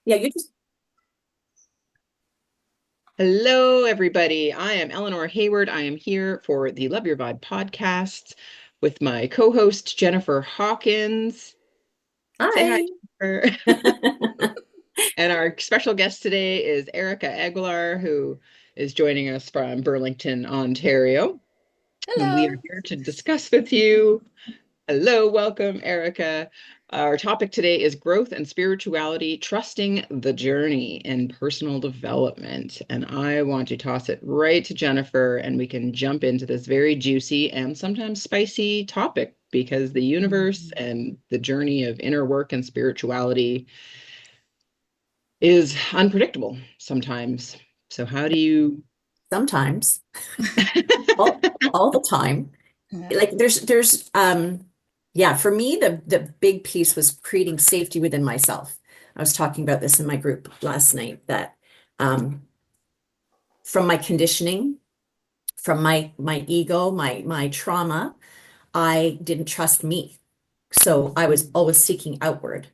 Yeah, you just Hello, everybody. I am Eleanor Hayward. I am here for the Love Your Vibe podcast with my co-host Jennifer Hawkins. Say hi, hi. Jennifer. And our special guest today is Erika Aguilar, who is joining us from Burlington, Ontario. And we are Hello. here to discuss with you. Hello, welcome, Erica. Our topic today is growth and spirituality, trusting the journey in personal development. And I want to toss it right to Jennifer, and we can jump into this very juicy and sometimes spicy topic because the universe and the journey of inner work and spirituality is unpredictable sometimes. So, how do you? Sometimes, all the time. Like yeah, for me the big piece was creating safety within myself. I was talking about this in my group last night that um from my conditioning, from my ego, my trauma, I didn't trust me. So I was always seeking outward.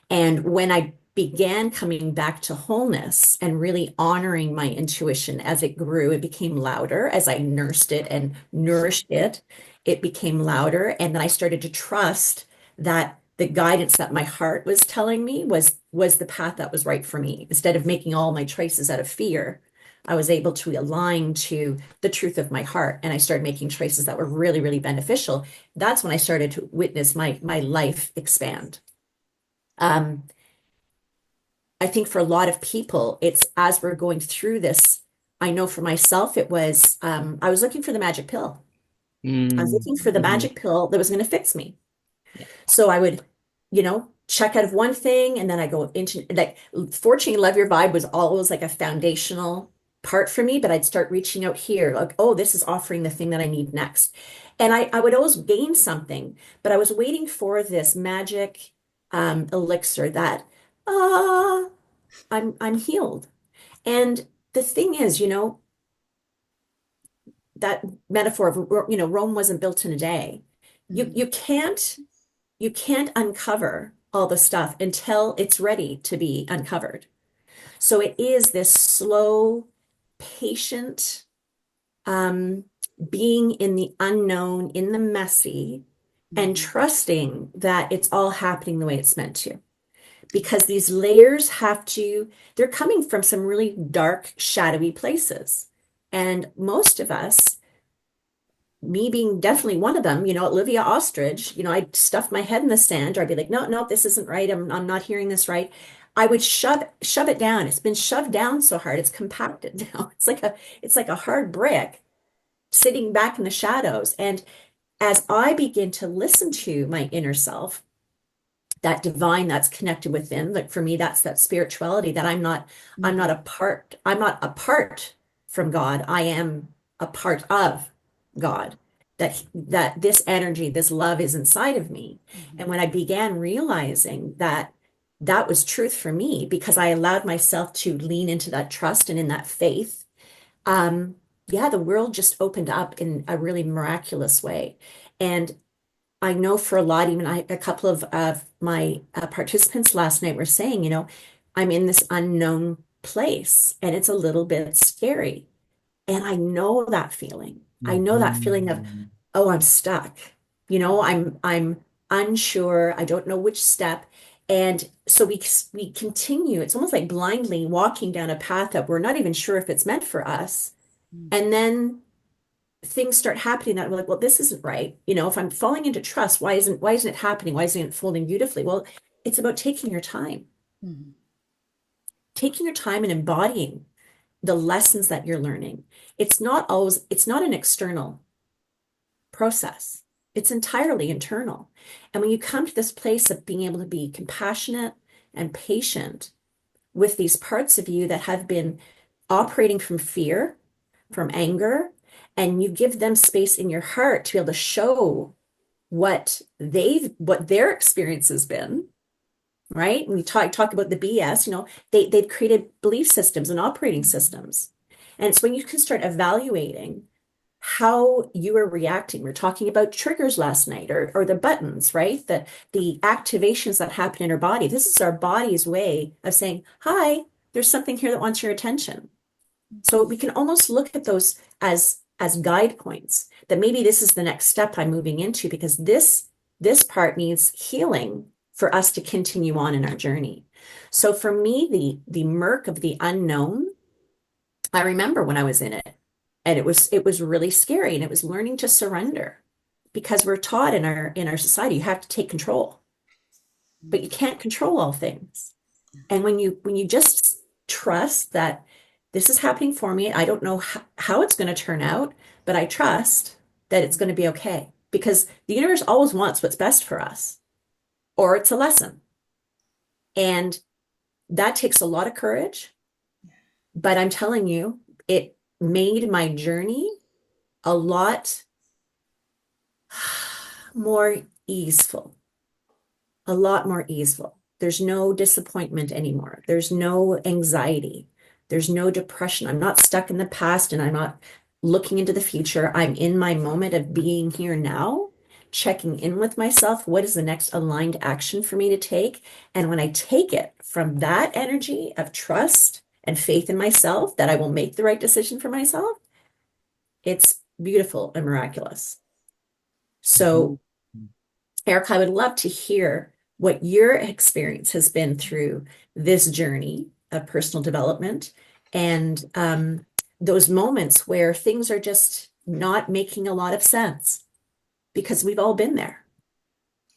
And when I began coming back to wholeness and really honoring my intuition as it grew, it became louder as I nursed it and nourished it. It became louder. And then I started to trust that the guidance that my heart was telling me was the path that was right for me. Instead of making all my choices out of fear, I was able to align to the truth of my heart. And I started making choices that were really, really beneficial. That's when I started to witness my life expand. Um, I think for a lot of people, it's as we're going through this. I know for myself, it was, I was looking for the magic pill. I was Mm, looking for the mhm. magic pill that was going to fix me. Yeah. So I would, check out of one thing and then I go into like, fortunately, Love Your Vibe was always like a foundational part for me, but I'd start reaching out here, like, oh, this is offering the thing that I need next. And I would always gain something, but I was waiting for this magic elixir that, ah, I'm healed. And the thing is, that metaphor of, Rome wasn't built in a day. You Mm. you can't you can't uncover all the stuff until it's ready to be uncovered. So it is this slow, patient um, being in the unknown, in the messy, and Mhm. trusting that it's all happening the way it's meant to. Because these layers they're coming from some really dark, shadowy places. And most of us, me being definitely one of them, Olivia Ostrich, I'd stuff my head in the sand or I'd be like, no, no, this isn't right. I'm not hearing this right. I would shove it down. It's been shoved down so hard, it's compacted now. It's like a hard brick sitting back in the shadows. And as I begin to listen to my inner self, that divine that's connected within, like for me that's that spirituality that Mhm. I'm not apart from God. I am a part of God. That this energy, this love is inside of me. And Mhm. when I began realizing that that was truth for me because I allowed myself to lean into that trust and in that faith, um yeah, the world just opened up in a really miraculous way. And I know for a lot, even a couple of my participants last night were saying, I'm in this unknown place and it's a little bit scary. And I know that feeling. I know that feeling of, Mhm. oh, I'm stuck. I'm unsure. I don't know which step. And so we continue. It's almost like blindly walking down a path that we're not even sure if it's meant for us. And then things start happening that we're like, well, this isn't right. If I'm falling into trust, why isn't it happening? Why isn't it folding beautifully? Well, it's about Mhm. taking your time and embodying the lessons that you're learning. It's not an external process. It's entirely internal. And when you come to this place of being able to be compassionate and patient with these parts of you that have been operating from fear, from anger, and you give them space in your heart to be able to show what their experience has been, right? And we talk about the BS, they've created belief systems and operating systems. And it's when you can start evaluating how you are reacting. We're talking about triggers last night, or the buttons, right? The activations that happen in our body. This is our body's way of saying, hi, there's something here that wants your attention. So we can almost look at those as guide points that maybe this is the next step I'm moving into because this part needs healing for us to continue on in our journey. So for me, the murk of the unknown, I remember when I was in it, and it was really scary, and it was learning to surrender because we're taught in our society you have to take control, but you can't control all things. And when you just trust that this is happening for me, I don't know how it's going to turn out, but I trust that it's going to be okay because the universe always wants what's best for us, or it's a lesson. And that takes a lot of courage, but I'm telling you, it made my journey a lot more easeful, a lot more easeful. There's no disappointment anymore. There's no anxiety. There's no depression. I'm not stuck in the past and I'm not looking into the future. I'm in my moment of being here now, checking in with myself. What is the next aligned action for me to take? And when I take it from that energy of trust and faith in myself that I will make the right decision for myself, it's beautiful and miraculous. Mhm. So Eric, I would love to hear what your experience has been through this journey of personal development and those moments where things are just not making a lot of sense because we've all been there.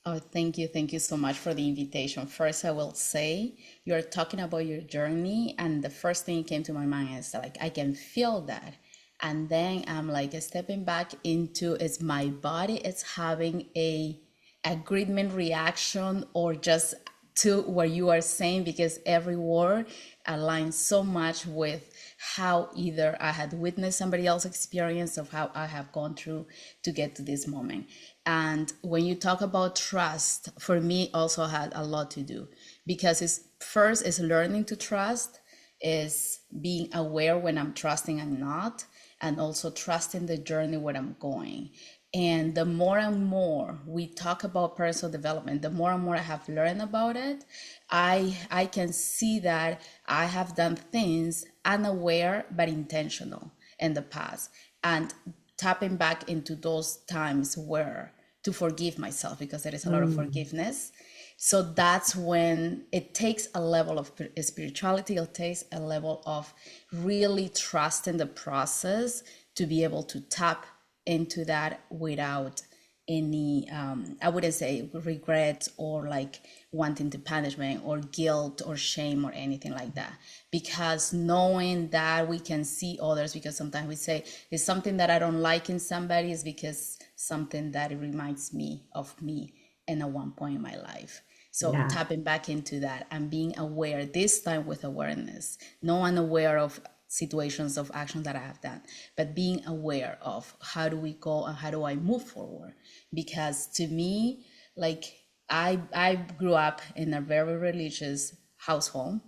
Oh, thank you. Thank you so much for the invitation. First, I will say you're talking about your journey, and the first thing that came to my mind is like, I can feel that. And then I'm like stepping back into is my body, it's having a agreement reaction or just to what you are saying because every word aligns so much with how either I had witnessed somebody else's experience of how I have gone through to get to this moment. And when you talk about trust, for me also had a lot to do because it's first is learning to trust, is being aware when I'm trusting and not, and also trusting the journey where I'm going. And the more and more we talk about personal development, the more and more I have learned about it, I can see that I have done things unaware but intentional in the past. And tapping back into those times where to forgive myself because there is a lot of Mm, forgiveness. So that's when it takes a level of spirituality, it takes a level of really trusting the process to be able to tap into that without any I wouldn't say regret or like wanting to punishment or guilt or shame or anything like that, because knowing that we can see others, because sometimes we say it's something that I don't like in somebody is because something that it reminds me of me in a one point in my life. So yeah. tapping back into that and being aware, this time with awareness, no unaware of situations of actions that I have done, but being aware of how do we go and how do I move forward. Because to me, like I grew up in a very religious household.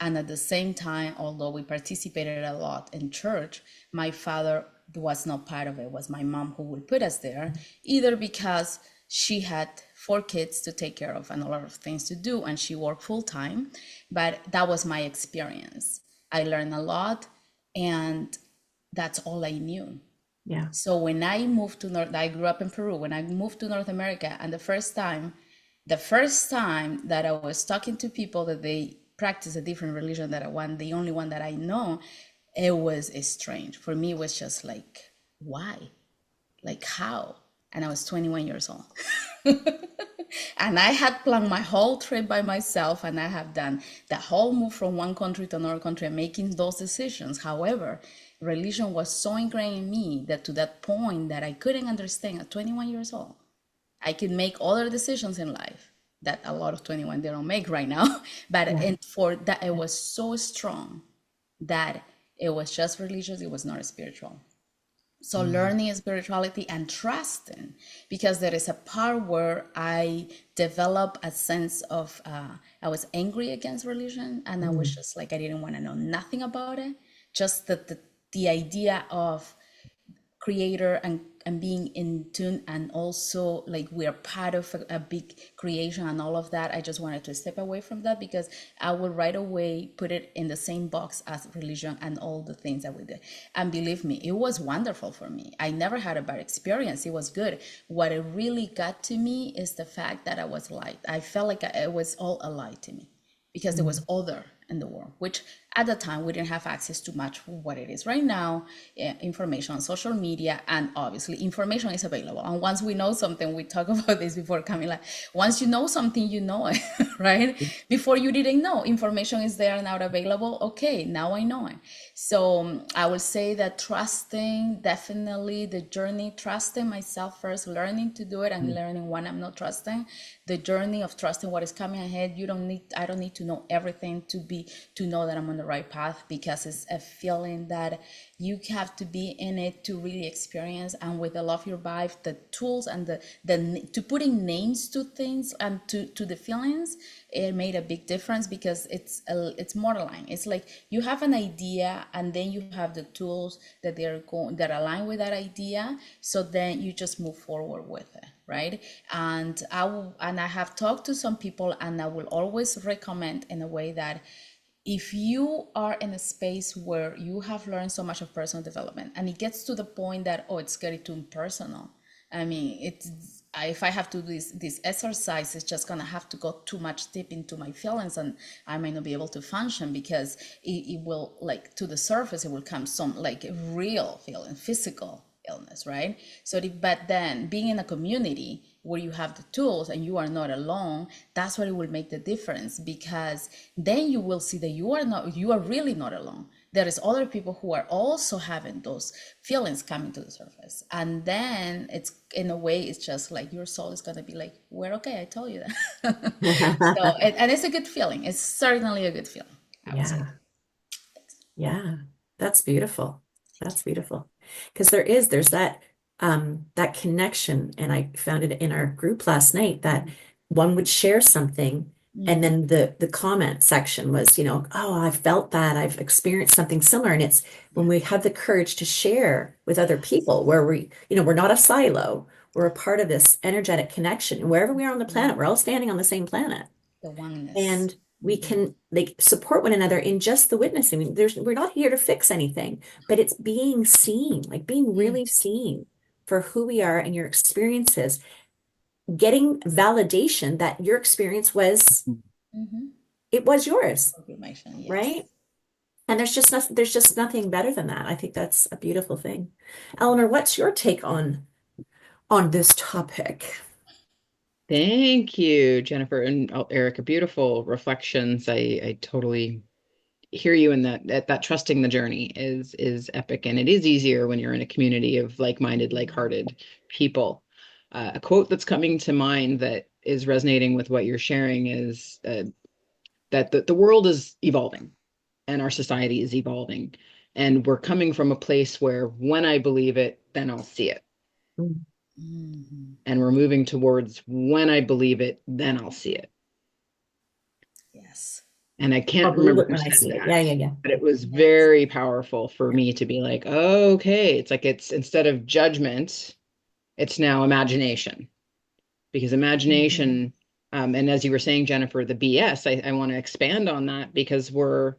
And at the same time, although we participated a lot in church, my father was not part of it. It was my mom who would put us there, either because she had four kids to take care of and a lot of things to do, and she worked full time. But that was my experience. I learned a lot, and that's all I knew. Yeah. So when I moved to North, I grew up in Peru. When I moved to North America, and the first time that I was talking to people that they practice a different religion that I want, the only one that I know, it was strange. For me, it was just like, why? Like how? And I was 21 years old. And I had planned my whole trip by myself, and I have done the whole move from one country to another country and making those decisions. However, religion was so ingrained in me that to that point that I couldn't understand at 21 years old. I could make other decisions in life that a lot of 21 they don't make right now. But Yeah. and for that it was so strong that it was just religious, it was not spiritual. So Mm, learning spirituality and trusting, because there is a part where I develop a sense of I was angry against religion, and I was mm, just like I didn't want to know nothing about it. Just the idea of creator and being in tune, and also like we are part of a big creation and all of that, I just wanted to step away from that because I will right away put it in the same box as religion and all the things that we did. And believe me, it was wonderful for me. I never had a bad experience. It was good. What it really got to me is the fact that I was light. I felt like it was all a lie to me because there was other in the world, which at the time we didn't have access to much what it is right now. Information on social media, and obviously information is available, and once we know something, we talk about this before, Camila, once you know something, you know it. Right? Before you didn't know, information is there and out available. Okay, now I know it. So I would say that trusting, definitely the journey, trusting myself first, learning to do it, and learning when I'm not trusting, the journey of trusting what is coming ahead. I don't need to know everything to know that I'm on the right path, because it's a feeling that you have to be in it to really experience. And with the love your vibe, the tools and the to putting names to things and to the feelings, it made a big difference, because it's borderline. It's like you have an idea and then you have the tools that align with that idea, so then you just move forward with it, right? And I have talked to some people, and I will always recommend in a way that if you are in a space where you have learned so much of personal development and it gets to the point that, oh, it's getting too personal. I mean, if I have to do this exercise, it's just gonna have to go too much deep into my feelings, and I may not be able to function, because it will, like, to the surface, it will come some like real feeling, physical illness, right? But then being in a community where you have the tools and you are not alone, that's what it will make the difference, because then you will see that you are really not alone. There is other people who are also having those feelings coming to the surface, and then it's, in a way, it's just like your soul is going to be like, we're okay, I told you that. And it's a good feeling. It's certainly a good feeling, I would say. Yeah. Yeah. That's beautiful. That's beautiful. Because there's that connection. And I found it in our group last night that one would share something, and then the comment section was, oh, I felt that, I've experienced something similar. And it's when we have the courage to share with other people, where we're not a silo, we're a part of this energetic connection. And wherever we are on the planet, we're all standing on the same planet. The oneness. And we can, like, support one another in just the witnessing. I mean, we're not here to fix anything, but it's being seen, like being really seen for who we are and your experiences, getting validation that your experience was, it was yours, Confirmation, yes. right? And there's just nothing better than that. I think that's a beautiful thing. Eleanor, what's your take on this topic? Thank you, Jennifer and Erika. Beautiful reflections. I totally hear you in that trusting the journey is epic, and it is easier when you're in a community of like-minded, like-hearted people. A quote that's coming to mind that is resonating with what you're sharing is that the world is evolving and our society is evolving, and we're coming from a place where when I believe it, then I'll see it. And we're moving towards when I believe it, then I'll see it. Yes. And I I'll can't believe remember it who when I said see it. that, Yeah, yeah, yeah. but it was Yes. very powerful for me to be like, oh, okay, it's like it's instead of judgment, it's now imagination. Because imagination, and as you were saying, Jennifer, the BS, I want to expand on that, because we're,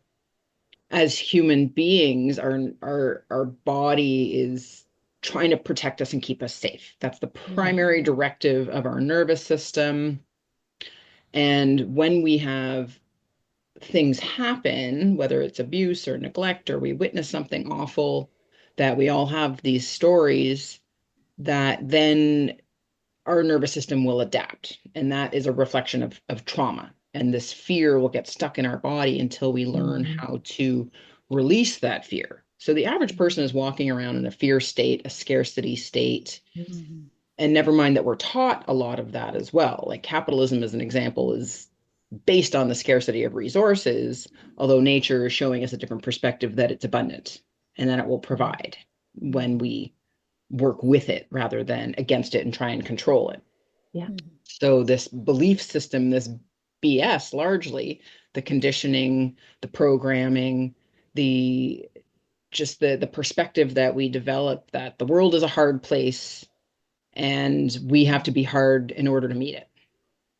as human beings, our body is trying to protect us and keep us safe. That's the primary directive of our nervous system. And when we have things happen, whether it's abuse or neglect, or we witness something awful, that we all have these stories, that then our nervous system will adapt. And that is a reflection of trauma. And this fear will get stuck in our body until we learn how to release that fear. So the average person is walking around in a fear state, a scarcity state. And never mind that we're taught a lot of that as well. Like capitalism, as an example, is based on the scarcity of resources, although nature is showing us a different perspective, that it's abundant and that it will provide when we work with it rather than against it and try and control it. Yeah. So this belief system, this BS, largely the conditioning, the programming, the just the perspective that we develop that the world is a hard place and we have to be hard in order to meet it,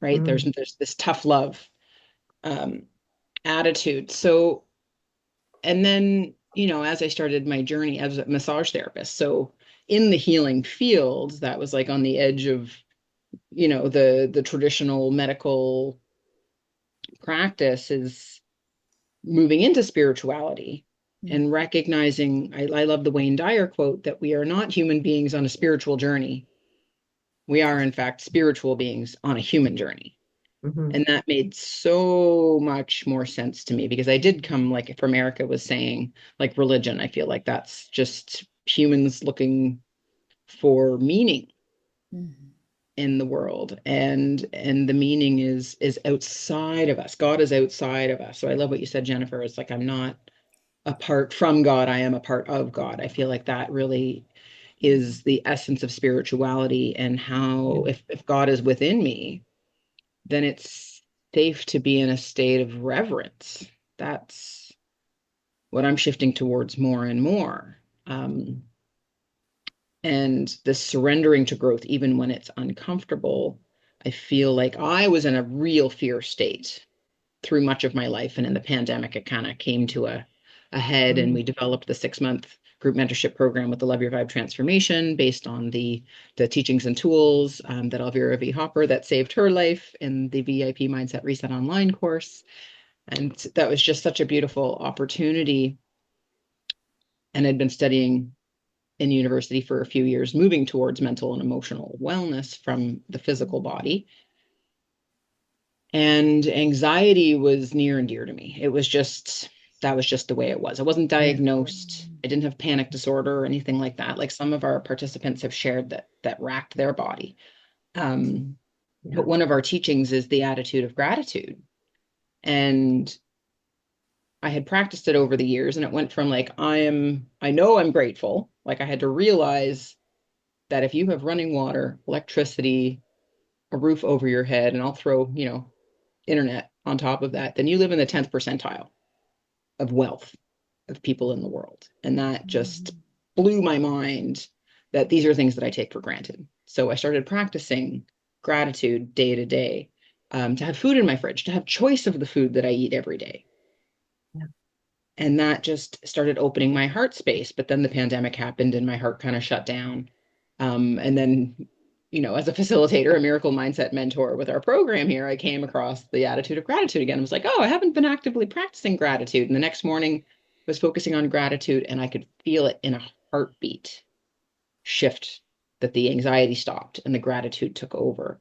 right? Mm. There's this tough love um, attitude. So, and then, as I started my journey as a massage therapist, so in the healing field, that was like on the edge of, the traditional medical practice is moving into spirituality and recognizing, I love the Wayne Dyer quote that we are not human beings on a spiritual journey. We are, in fact, spiritual beings on a human journey. Mhm. And that made so much more sense to me because I did come, like from Erica was saying, like religion. I feel like that's just humans looking for meaning Mhm. in the world. And the meaning is outside of us. God is outside of us. So I love what you said, Jennifer. It's like I'm not apart from God, I am a part of God. I feel like that really is the essence of spirituality and Yeah. how if God is within me, then it's safe to be in a state of reverence. That's what I'm shifting towards more and more. And the surrendering to growth, even when it's uncomfortable, I feel like I was in a real fear state through much of my life. And in the pandemic, it kind of came to a head, and Mm. we developed the 6-month group mentorship program with the Love Your Vibe transformation based on the teachings and tools that Elvira V. Hopper that saved her life in the VIP Mindset Reset online course. And that was just such a beautiful opportunity. And I'd been studying in university for a few years, moving towards mental and emotional wellness from the physical body. And anxiety was near and dear to me. That was just the way it was. I wasn't Yeah. diagnosed. I didn't have panic disorder or anything like that. Like some of our participants have shared that racked their body. Um, Yeah. but one of our teachings is the attitude of gratitude. And I had practiced it over the years, and it went from like, I know I'm grateful. Like I had to realize that if you have running water, electricity, a roof over your head, and I'll throw, internet on top of that, then you live in the 10th percentile of wealth of people in the world. And that just blew my mind that these are things that I take for granted. So I started practicing gratitude day to day, to have food in my fridge, to have choice of the food that I eat every day. Yeah. And that just started opening my heart space. But then the pandemic happened and my heart kind of shut down. And then, as a facilitator, a miracle mindset mentor with our program here, I came across the attitude of gratitude again. I was like, oh, I haven't been actively practicing gratitude. And the next morning I was focusing on gratitude and I could feel it in a heartbeat shift, that the anxiety stopped and the gratitude took over.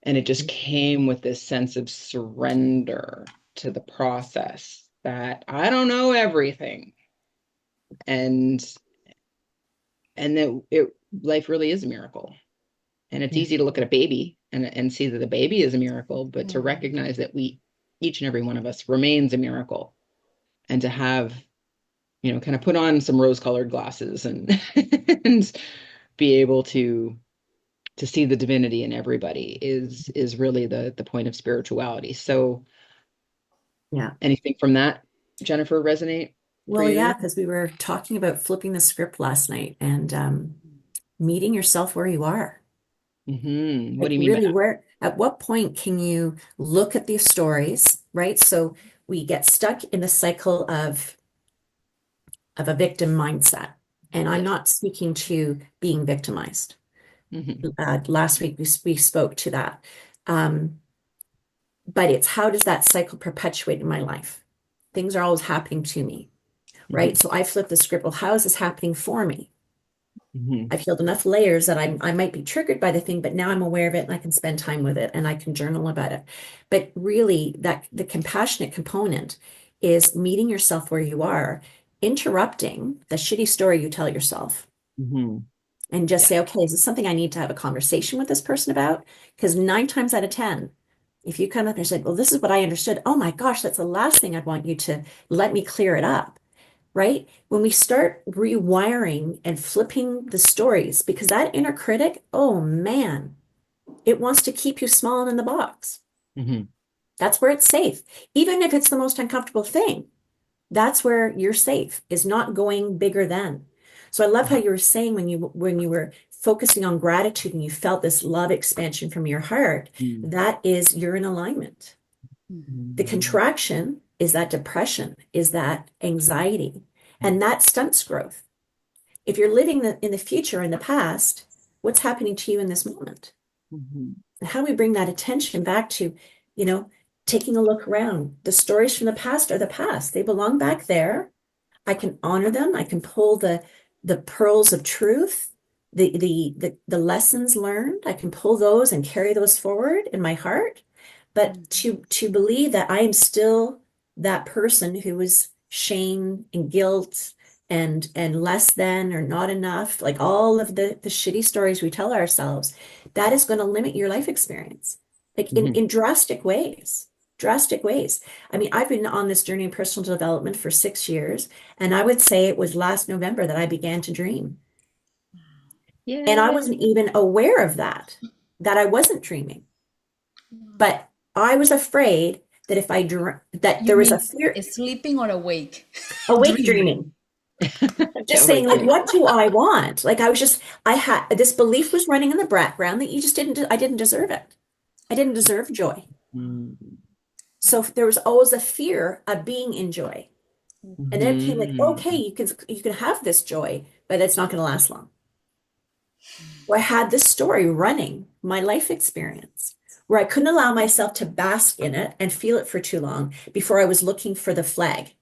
And it just came with this sense of surrender to the process that I don't know everything. And that life really is a miracle. And it's Yeah. easy to look at a baby and see that the baby is a miracle, but to Mm. recognize that each and every one of us remains a miracle, and to have, kind of put on some rose-colored glasses and and be able to see the divinity in everybody is really the point of spirituality. So Yeah. anything from that, Jennifer, resonate for Well, yeah, you? because we were talking about flipping the script last night and meeting yourself where you are. What Like do you mean by really, that? at what point can you look at these stories, right? So we get stuck in the cycle of a victim mindset. And I'm Yes. not speaking to being victimized. Hmm. Last week we spoke to that. Um, but it's how does that cycle perpetuate in my life? Things are always happening to me, right? Hmm. So I flip the script. Well, how is this happening for me? Hmm. I've healed enough layers that I might be triggered by the thing, but now I'm aware of it and I can spend time with it and I can journal about it. But really, that the compassionate component is meeting yourself where you are, interrupting the shitty story you tell yourself, Hmm. and just Yeah. say, okay, is this something I need to have a conversation with this person about? Because 9 times out of 10, if you come up and said, well, this is what I understood, oh my gosh, that's the last thing I'd want you to let me clear it up, right? When we start rewiring and flipping the stories, because that inner critic, oh man, it wants to keep you small and in the box. Hmm. That's where it's safe, even if it's the most uncomfortable thing. That's where you're safe, is not going bigger than. So I love how you were saying when you were focusing on gratitude and you felt this love expansion from your heart, Mm. that is you're in alignment. Mhm. The Mhm. contraction is that depression, is that anxiety, and that stunts growth. If you're living in the future, in the past, what's happening to you in this moment? Mhm. And how do we bring that attention back to, you know, taking a look around? The stories from the past are the past. They belong back there. I can honor them. I can pull the pearls of truth, the lessons learned. I can pull those and carry those forward in my heart. But Mhm. to believe that I am still that person who is shame and guilt and less than or not enough, like all of the shitty stories we tell ourselves, that is going to limit your life experience, like Mhm. in drastic ways. Drastic ways. I mean, I've been on this journey of personal development for 6 years, and I would say it was last November that I began to dream. And I Yay. wasn't even aware of that I wasn't dreaming. Wow. But I was afraid that if I dr that You there was a mean fear, sleeping or awake? awake Dreaming. dreaming. Just saying, Awake like, dreaming. what do I want? Like, I had this belief was running in the background that you just didn't, I didn't deserve it. I didn't deserve joy. Mhm. So there was always a fear of being in joy. And then it became like, okay, Mhm. you can have this joy, but it's not going to last long. Where I had this story running my life experience, where I couldn't allow myself to bask in it and feel it for too long before I was looking for the flag.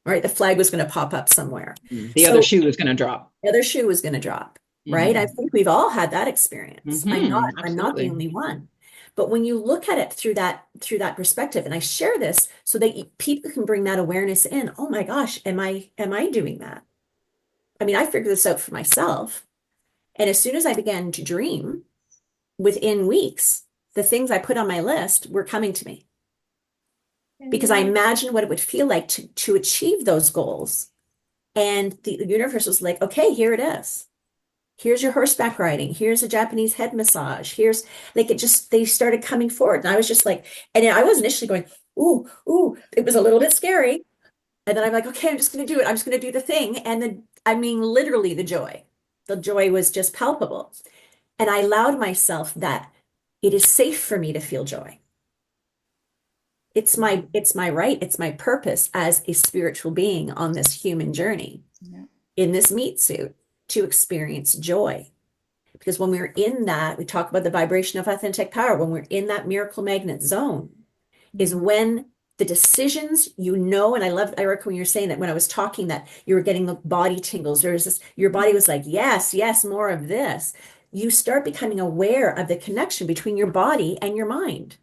Right? The flag was going to pop up somewhere. The other So shoe is going to drop. the other shoe was going to drop, right? I Mhm. think we've all had that experience. I'm not the Absolutely. only one. But when you look at it through that perspective, and I share this so that people can bring that awareness in. Oh my gosh, am I doing that? I mean, I figured this out for myself. And as soon as I began to dream, within weeks, the things I put on my list were coming to me because I imagined what it would feel like to achieve those goals. And the universe was like, okay, here it is. Here's your horseback riding. Here's a Japanese head massage. Here's like it just, they started coming forward. And I was just like, and I was initially going, ooh, ooh, it was a little bit scary. And then I'm like, okay, I'm just going to do it. I'm just going to do the thing. And then, I mean, literally the joy was just palpable. And I allowed myself that it is safe for me to feel joy. It's my right, it's my purpose as a spiritual being on this human journey Yeah. in this meat suit to experience joy. Because when we're in that, we talk about the vibration of authentic power. When we're in that miracle magnet zone, is Mhm. when the decisions, and I loved Erica when you were saying that when I was talking that you were getting the body tingles. There was this, your body was like, yes, yes, more of this. You start becoming aware of the connection between your body and your mind.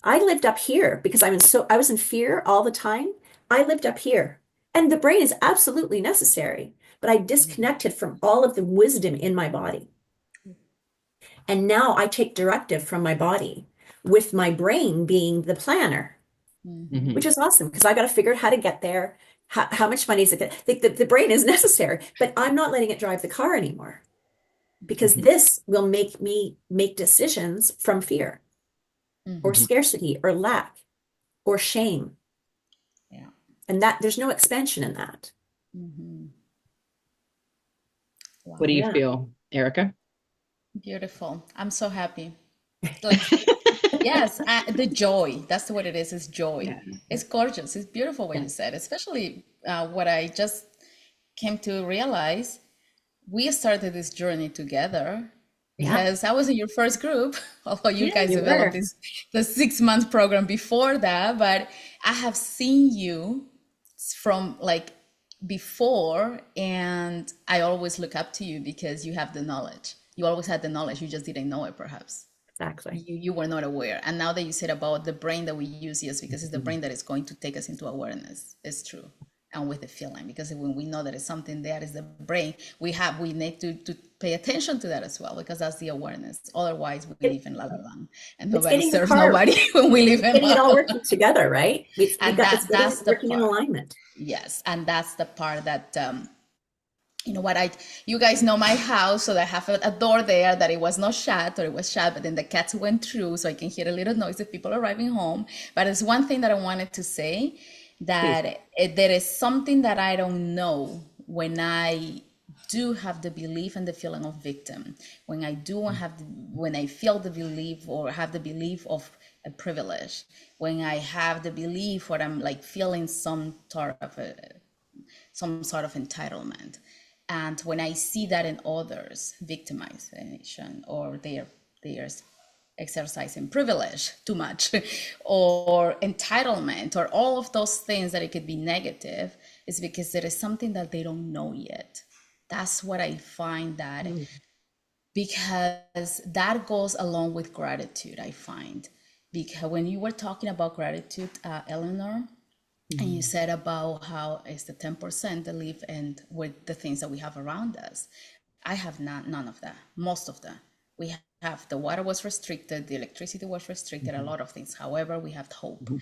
I lived up here because I was in fear all the time. I lived up here. And the brain is absolutely necessary, but I disconnected from all of the wisdom in my body. And now I take directive from my body with my brain being the planner, Mhm. which Mhm. is awesome because I got to figure out how to get there. How much money is it? The brain is necessary, but I'm not letting it drive the car anymore because Mhm. this will make me make decisions from fear or Mhm. Mhm. scarcity or lack or shame. Yeah. And that there's no expansion in that. Mhm. What do Wow. you Yeah. feel, Erica? Beautiful. I'm so happy. Like, yes, the joy. That's what it is. It's joy. Yeah. It's gorgeous. It's beautiful what Yeah. you said, especially what I just came to realize. We started this journey together Yeah. because I was in your first group, although you Yeah. guys You developed were. this the 6 month program before that. But I have seen you from like before, and I always look up to you because you have the knowledge. You always had the knowledge. You just didn't know it, perhaps. Exactly. You were not aware. And now that you said about the brain that we use, yes, because it's the Mhm. brain that is going to take us into awareness. It's true. And with the feeling, because when we know that it's something there is the brain, we need to pay attention to that as well, because that's the awareness. Otherwise we It, live in la la land and it's nobody getting the serves car, nobody when we live in getting it la all la working land. together, right? We And got it's getting that's it the working in part. alignment. Yes, and that's the part that you know what, I you guys know my house, so I have a door there that it was not shut, or it was shut, but then the cats went through, so I can hear a little noise of people arriving home. But it's one thing that I wanted to say. Please. that there is something that I don't know when I do have the belief and the feeling of victim, when I do have the, when I feel the belief or have the belief of a privilege, when I have the belief or I'm like feeling some sort of entitlement. And when I see that in others, victimization, or they're exercising privilege too much, or entitlement, or all of those things that it could be negative, is because there is something that they don't know yet. That's what I find that, Mm. because that goes along with gratitude, I find. Because when you were talking about gratitude, Eleanor, and you Mhm. said about how it's the 10% that live and with the things that we have around us. I have none of that, most of that. We have the water was restricted, the electricity was restricted, a Mhm. lot of things. However, we have hope. Mhm.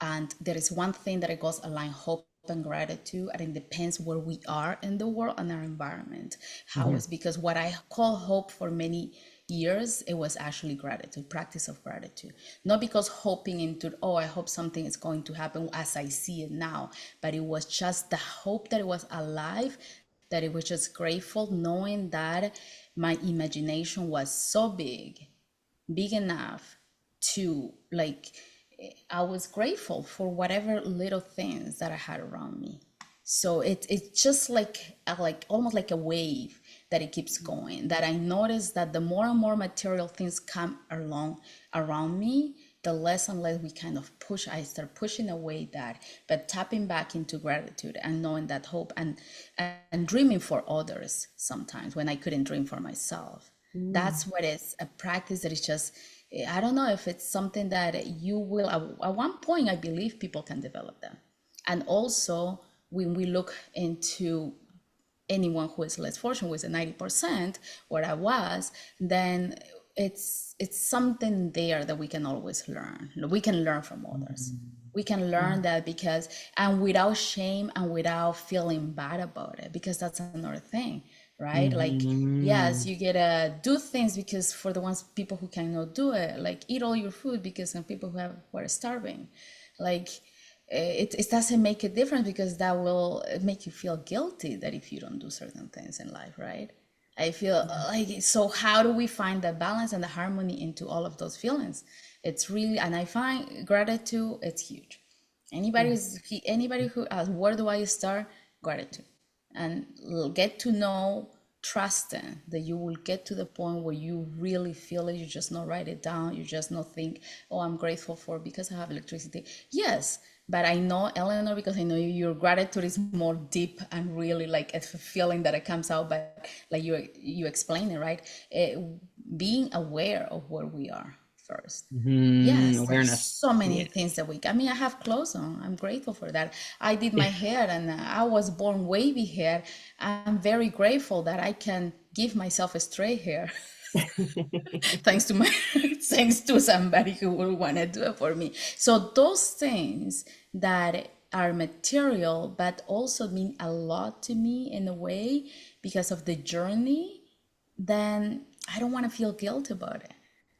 And there is one thing that it goes align hope and gratitude, and it depends where we are in the world and our environment. How Mhm. is because what I call hope for many years, it was actually gratitude, practice of gratitude. Not because hoping into, oh, I hope something is going to happen as I see it now, but it was just the hope that it was alive, that it was just grateful, knowing that my imagination was so big enough to like, I was grateful for whatever little things that I had around me. So it's just like almost like a wave that it keeps going. That I notice that the more and more material things come along around me, the less and less we kind of push. I start pushing away that, but tapping back into gratitude and knowing that hope and dreaming for others sometimes when I couldn't dream for myself. Mm. That's what is a practice that is just, I don't know if it's something that you will at one point I believe people can develop that. And also when we look into anyone who is less fortunate with a 90% where I was, then it's something there that we can always learn. We can learn from others. We can learn that, because and without shame and without feeling bad about it, because that's another thing, right? Like, yes, Mhm. you gotta do things because for the ones people who cannot do it, like eat all your food, because some people who are starving, like it doesn't make a difference, because that will make you feel guilty that if you don't do certain things in life, right? I feel like, so how do we find the balance and the harmony into all of those feelings? It's really, and I find gratitude, it's huge. Yeah. Anybody who asks, where do I start? Gratitude. And get to know, trusting that you will get to the point where you really feel it. You just not write it down. You just not think, oh, I'm grateful for because I have electricity. Yes, but I know, Eleanor, because I know your gratitude is more deep and really like a feeling that it comes out. But like you explain it, right? Being aware of where we are first. Mhm. Yes, there's Awareness. so many Yeah. things that I mean, I have clothes on. I'm grateful for that. I did my hair and I was born wavy hair. I'm very grateful that I can give myself a straight hair thanks to my thanks to somebody who will want to do it for me. So those things that are material but also mean a lot to me in a way because of the journey, then I don't want to feel guilt about it.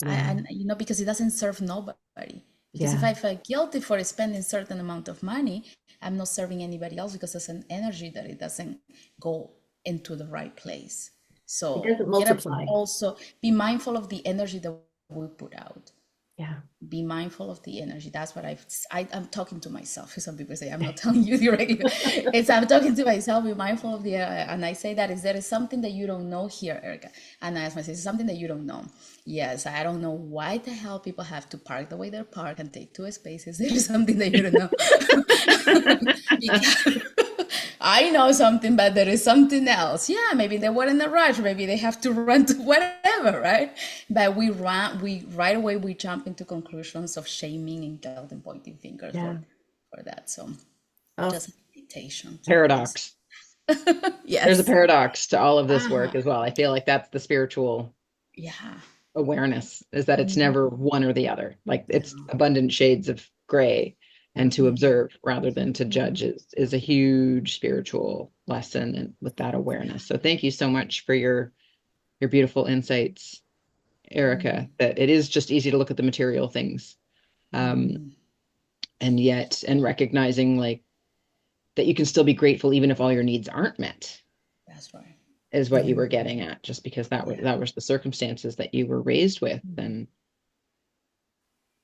Yeah. And because it doesn't serve nobody. Because if Yeah. I feel guilty for spending certain amount of money, I'm not serving anybody else, because it's an energy that it doesn't go into the right place. It So doesn't we gotta multiply. also be mindful of the energy that we put out. Yeah. Be mindful of the energy. That's what I'm talking to myself. Some people say I'm not telling you directly. It's I'm talking to myself. Be mindful of the and I say that is there is something that you don't know here, Erica. And I ask myself, is something that you don't know? Yes, I don't know why the hell people have to park the way they park and take two spaces. There is something that you don't know. Because I know something, but there is something else. Yeah, maybe they were in a rush. Maybe they have to run to whatever, right? But we right away we jump into conclusions of shaming and guilt and pointing fingers Yeah. for that. So Oh, just an invitation to always, Paradox. There's a yes, paradox to all of this work ah, as well. I feel like that's the spiritual yeah, awareness, is that it's never mhm, one or the other. Like it's no, abundant shades of gray, and to mhm, observe rather than to judge is a huge spiritual lesson, and with that awareness. So thank you so much for your beautiful insights, Erica, mhm, that it is just easy to look at the material things. Um, mhm. And yet, and recognizing like that you can still be grateful even if all your needs aren't met, That's right. is what you were getting at, just because Yeah. that was the circumstances that you were raised with. Mhm.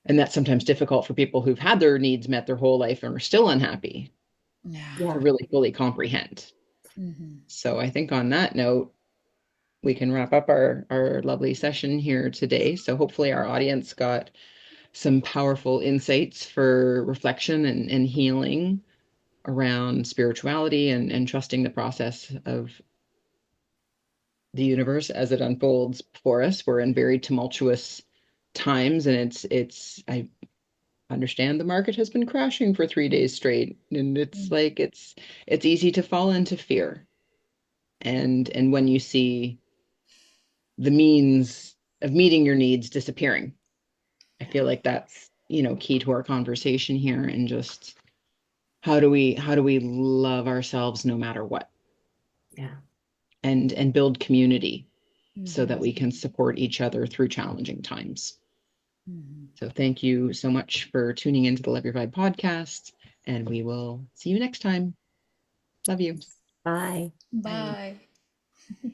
And that's sometimes difficult for people who've had their needs met their whole life and are still unhappy Yeah. to Yeah. really fully comprehend. Hmm. So I think on that note, we can wrap up our lovely session here today. So hopefully our audience got some powerful insights for reflection and healing around spirituality and trusting the process of the universe as it unfolds for us. We're in very tumultuous times, and I understand the market has been crashing for 3 days straight, and it's like it's easy to fall into fear. And when you see the means of meeting your needs disappearing, I feel like that's, key to our conversation here, and just how do we love ourselves no matter what, Yeah. and build community so that Hmm. we can support each other through challenging times. Hmm. So thank you so much for tuning into the Love Your Vibe podcast, and we will see you next time. Love you. Bye. Bye. Bye.